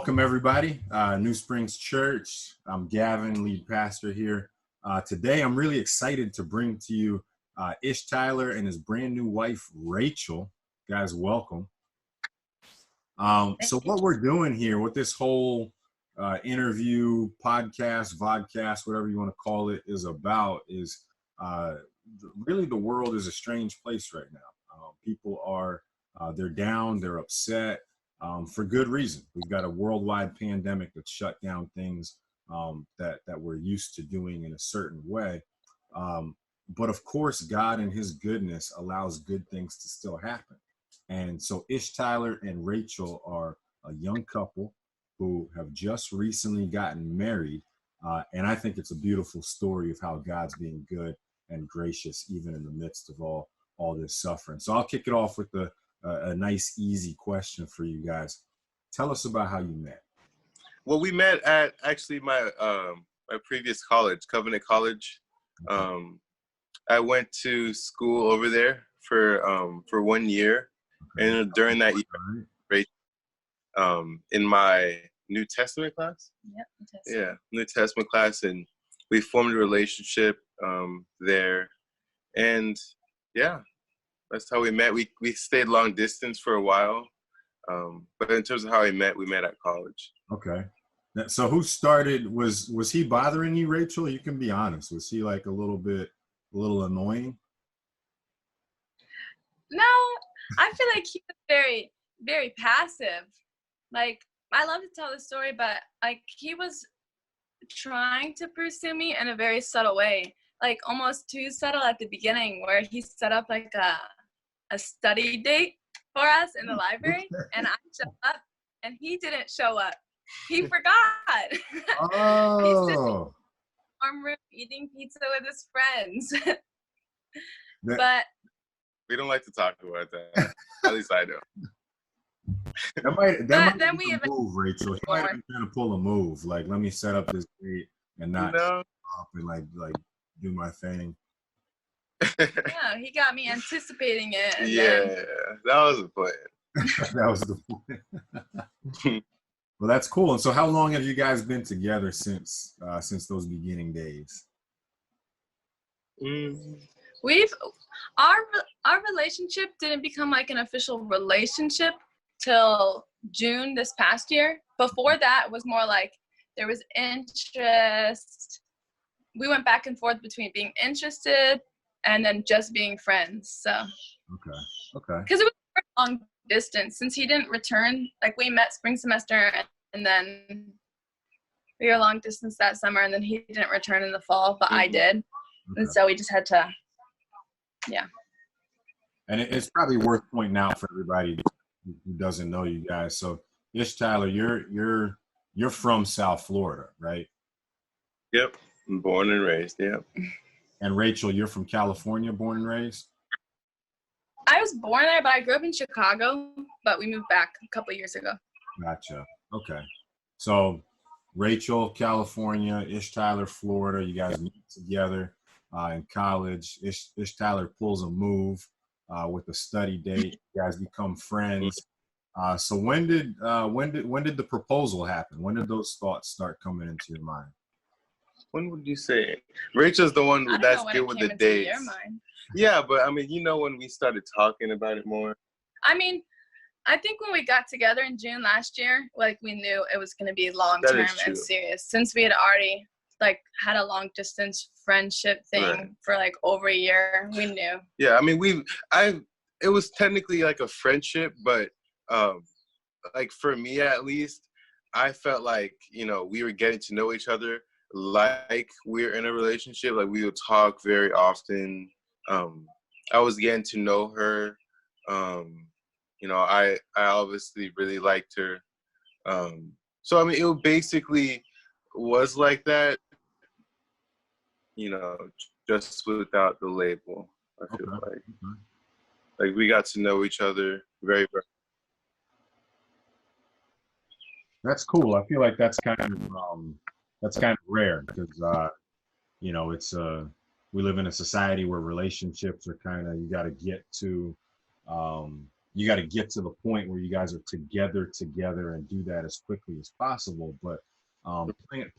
Welcome, everybody. New Springs Church. I'm Gavin, lead pastor here. Today, I'm really excited to bring to you Ishtyler and his brand new wife, Rachel. Guys, welcome. So what we're doing here with this whole interview, podcast, vodcast, whatever you want to call it, is about is really the world is a strange place right now. People are, they're down, they're upset. For good reason. We've got a worldwide pandemic that shut down things that we're used to doing in a certain way. But of course, God in his goodness allows good things to still happen. And so Ishtyler and Rachel are a young couple who have just recently gotten married. And I think it's a beautiful story of how God's being good and gracious, even in the midst of all this suffering. So I'll kick it off with a nice, easy question for you guys. Tell us about how you met. Well, we met at actually my previous college, Covenant College. I went to school over there for 1 year, and during that year, in my New Testament class. Yep. New Testament class, and we formed a relationship there, and yeah. That's how we met. We stayed long distance for a while. But in terms of how we met at college. Okay. So who started, was he bothering you, Rachel? You can be honest. Was he like a little annoying? No, I feel like he was very, very passive. Like, I love to tell the story, but like he was trying to pursue me in a very subtle way. Like almost too subtle at the beginning, where he set up like a study date for us in the library, and I showed up and he didn't show up. He forgot. Oh. He's sitting in the dorm room eating pizza with his friends. But we don't like to talk about that. At least I don't. That might be a move, Rachel. He might have been trying to pull a move. Like, let me set up this date and not show up and like do my thing. Yeah, he got me anticipating it. That was the plan. That was the plan. Well, that's cool. And so how long have you guys been together since those beginning days? Our relationship didn't become like an official relationship till June this past year. Before that, it was more like there was interest. We went back and forth between being interested and then just being friends. So okay. Because it was a long distance since he didn't return. Like, we met spring semester and then we were long distance that summer, and then he didn't return in the fall, but I did. Okay. And so we just had to, yeah. And it's probably worth pointing out for everybody who doesn't know you guys. So Ishtyler, you're from South Florida, right? Yep. I'm born and raised, yep. And Rachel, you're from California, born and raised? I was born there, but I grew up in Chicago, but we moved back a couple of years ago. Gotcha. Okay. So Rachel, California, Ishtyler, Florida, you guys meet together in college. Ishtyler pulls a move with a study date. You guys become friends. So when did the proposal happen? When did those thoughts start coming into your mind? When would you say? Rachel's the one that's good with the dates. Yeah, but I mean, when we started talking about it more. I mean, I think when we got together in June last year, like, we knew it was going to be long-term and serious, since we had already like had a long-distance friendship thing for like over a year. We knew. Yeah, I mean, it was technically like a friendship, but like for me at least, I felt like we were getting to know each other. Like we're in a relationship, like we would talk very often. I was getting to know her. I obviously really liked her. So I mean, it basically was like that, just without the label. I feel like we got to know each other very, very. That's cool. I feel like that's kind of rare because it's we live in a society where relationships are kind of, you got to get to you got to get to the point where you guys are together and do that as quickly as possible. But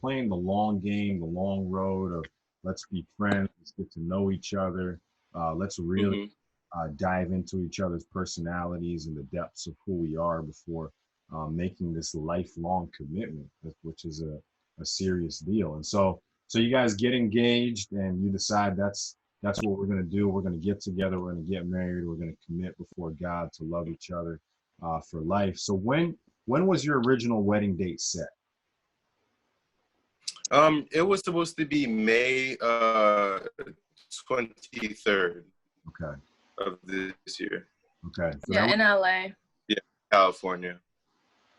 playing the long game, the long road of let's be friends, let's get to know each other, let's really dive into each other's personalities and the depths of who we are before making this lifelong commitment, which is a serious deal. And so you guys get engaged and you decide that's what we're going to do. We're going to get together. We're going to get married. We're going to commit before God to love each other for life. So when was your original wedding date set? It was supposed to be May 23rd Okay. of this year. Okay. So Yeah, in LA. Yeah, California.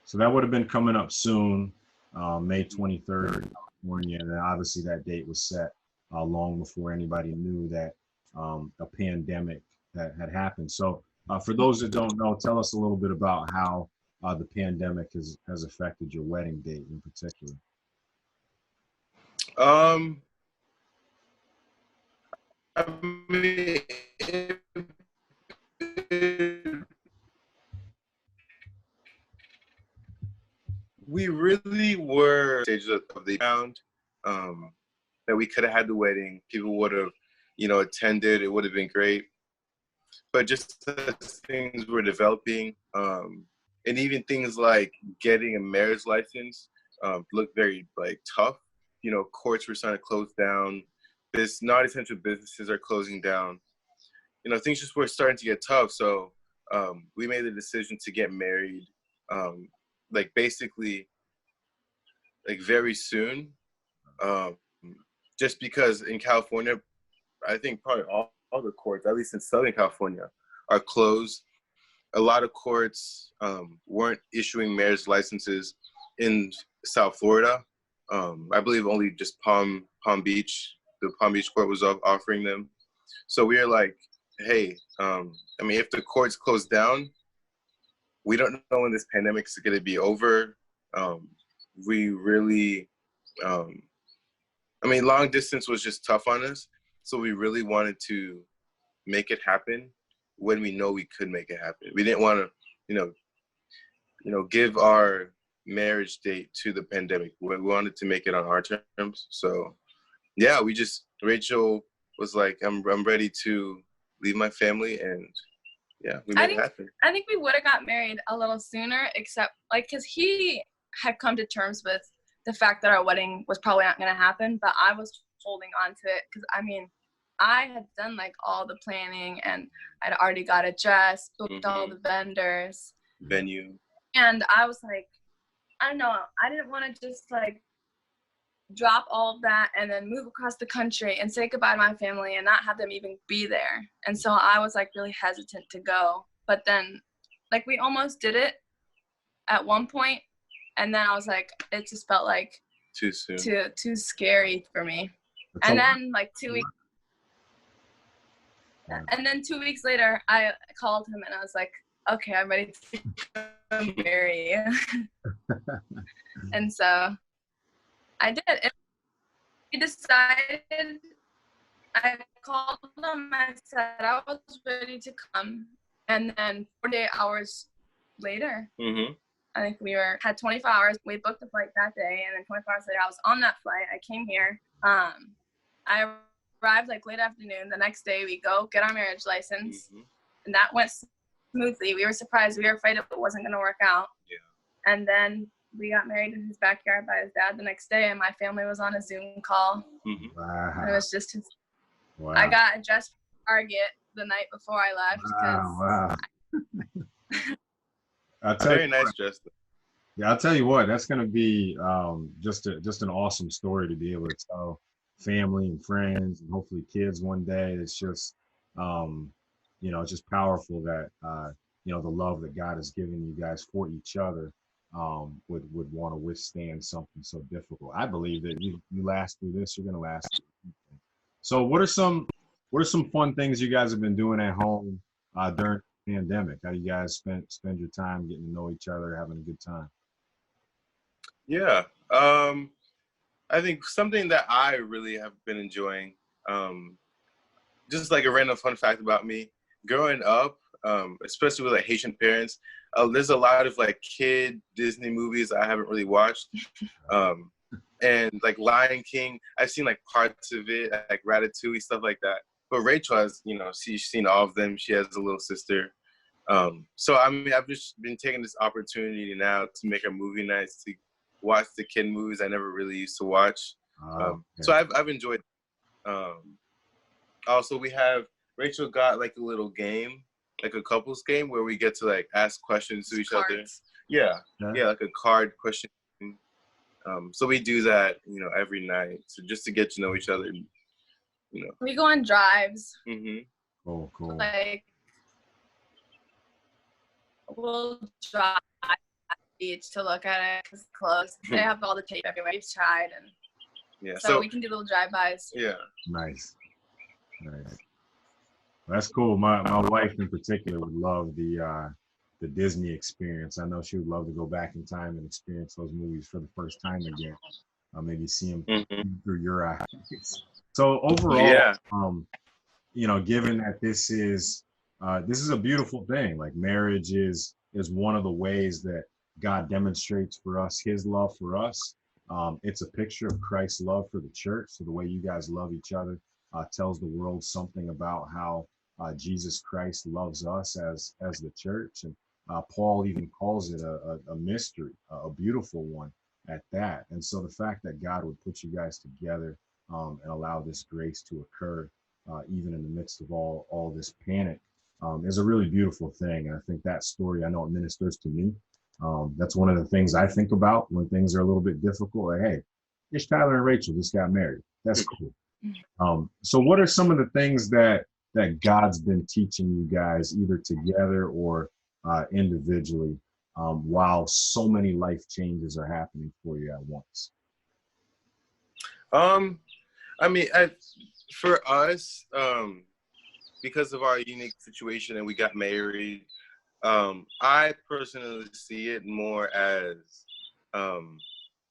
So that would have been coming up soon, May 23rd in California. And then obviously that date was set long before anybody knew that a pandemic had happened. So for those that don't know, tell us a little bit about how the pandemic has affected your wedding date in particular. I mean, we really were stages of the round that we could have had the wedding. People would have, attended. It would have been great. But just as things were developing, and even things like getting a marriage license looked very tough. Courts were starting to close down. Non-essential businesses are closing down. Things just were starting to get tough. So we made the decision to get married, basically, very soon. Just because in California, I think probably all the courts, at least in Southern California, are closed. A lot of courts weren't issuing marriage licenses in South Florida. I believe only just Palm Beach, the Palm Beach court was offering them. So we were like, hey, if the courts close down, we don't know when this pandemic is going to be over. We really, long distance was just tough on us. So we really wanted to make it happen when we know we could make it happen. We didn't want to, give our marriage date to the pandemic. We wanted to make it on our terms. So, yeah, Rachel was like, I'm ready to leave my family, and yeah, we made it happen. I think we would have got married a little sooner, except because he had come to terms with the fact that our wedding was probably not going to happen, but I was holding on to it because I had done all the planning, and I'd already got a dress, booked all the vendors, venue, and I was like, I don't know, I didn't want to just drop all of that and then move across the country and say goodbye to my family and not have them even be there. And so I was really hesitant to go, but then we almost did it at one point, and then I was like, it just felt too soon, too scary for me. And then 2 weeks. And then 2 weeks later, I called him and I was like, okay, I'm ready to marry you. And so I did. And he decided, I called him, I said I was ready to come. And then 48 hours later, I think we had 24 hours. We booked the flight that day, and then 24 hours later, I was on that flight. I came here. I arrived late afternoon. The next day, we go get our marriage license, and that went smoothly. We were surprised. We were afraid it wasn't going to work out. Yeah. And then we got married in his backyard by his dad the next day, and my family was on a Zoom call. Wow. And it was just his. Wow. I got dressed for Target the night before I left. Wow. Very nice dress. Yeah, I'll tell you what, that's going to be just an awesome story to be able to tell family and friends and hopefully kids one day. It's just, it's just powerful that, the love that God has given you guys for each other would want to withstand something so difficult. I believe that you last through this, you're going to last through anything. So what are some fun things you guys have been doing at home during the pandemic? How do you guys spend your time getting to know each other, having a good time? Yeah. I think something that I really have been enjoying, just a random fun fact about me, growing up, especially with like Haitian parents. There's a lot of like kid Disney movies I haven't really watched. And like Lion King, I've seen like parts of it, like Ratatouille, stuff like that. But Rachel has, she's seen all of them. She has a little sister. So I mean, I've just been taking this opportunity now to make a movie night, to watch the kid movies I never really used to watch. So I've enjoyed it. Also, Rachel got like a little game, like a couples game where we get to like ask questions to each other. Yeah, like a card question. So we do that, every night, so just to get to know each other. We go on drives. Mm-hmm. Oh, cool. Like, we'll drive at the beach to look at it because it's closed. They have all the tape everywhere. We've tried, and so we can do little drive-bys. Yeah. Nice. That's cool. My wife in particular would love the Disney experience. I know she would love to go back in time and experience those movies for the first time again. Maybe see them through your eyes. So overall, given that this is a beautiful thing. Like, marriage is one of the ways that God demonstrates for us His love for us. It's a picture of Christ's love for the church. So the way you guys love each other tells the world something about how Jesus Christ loves us as the church. And Paul even calls it a mystery, a beautiful one at that. And so the fact that God would put you guys together and allow this grace to occur, even in the midst of all this panic, is a really beautiful thing. And I think that story, I know it ministers to me. That's one of the things I think about when things are a little bit difficult. Like, hey, Ishtyler and Rachel just got married. That's cool. So what are some of the things that God's been teaching you guys, either together or individually, while so many life changes are happening for you at once? I mean, for us, because of our unique situation and we got married, I personally see it more as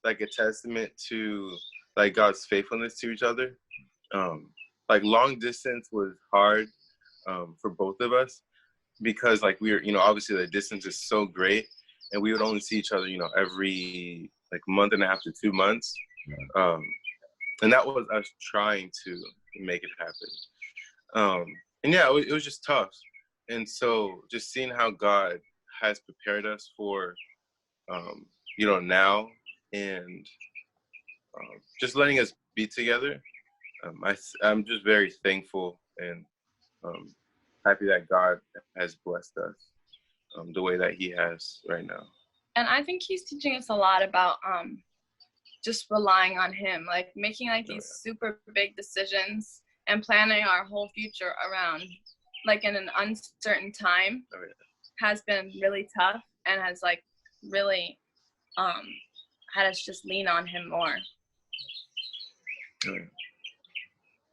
like a testament to like God's faithfulness to each other. Like, long distance was hard for both of us because like we were, obviously the distance is so great, and we would only see each other, every like month and a half to 2 months. And that was us trying to make it happen. And yeah, it was just tough. And so just seeing how God has prepared us for, now, and just letting us be together, I'm just very thankful and happy that God has blessed us the way that He has right now. And I think He's teaching us a lot about just relying on Him, like making like these super big decisions and planning our whole future around, like, in an uncertain time, has been really tough and has like really had us just lean on Him more.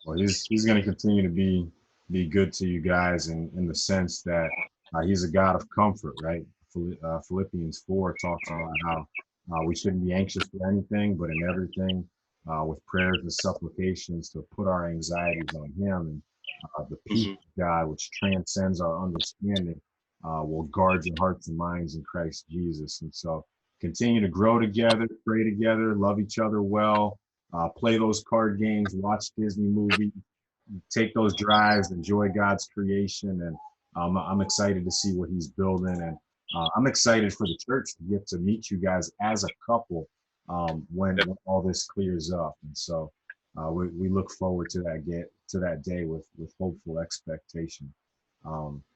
Well, he's going to continue to be good to you guys in the sense that He's a God of comfort, right? Philippians 4 talks about how we shouldn't be anxious for anything, but in everything, with prayers and supplications, to put our anxieties on Him, and the peace of God, which transcends our understanding, will guard your hearts and minds in Christ Jesus. And so continue to grow together, pray together, love each other well, play those card games, watch Disney movies, take those drives, enjoy God's creation. And I'm excited to see what He's building. And I'm excited for the church to get to meet you guys as a couple when all this clears up. And so we look forward to that day with hopeful expectation.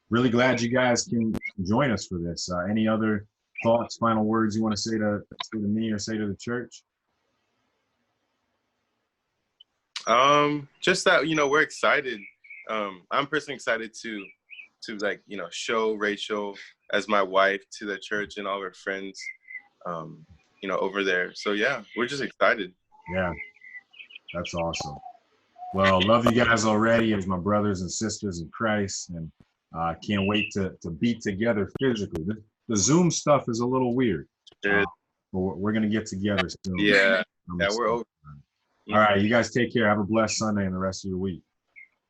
Really glad you guys can join us for this. Any other thoughts, final words you want to say to me or say to the church? Just that, we're excited. I'm personally excited to like, show Rachel as my wife to the church and all her friends, over there. So yeah, we're just excited. Yeah, that's awesome. Well, love you guys already as my brothers and sisters in Christ, and can't wait to be together physically. The Zoom stuff is a little weird, but we're gonna get together soon. Yeah, we're over. All right, you guys take care. Have a blessed Sunday and the rest of your week.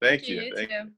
Thank you. You too.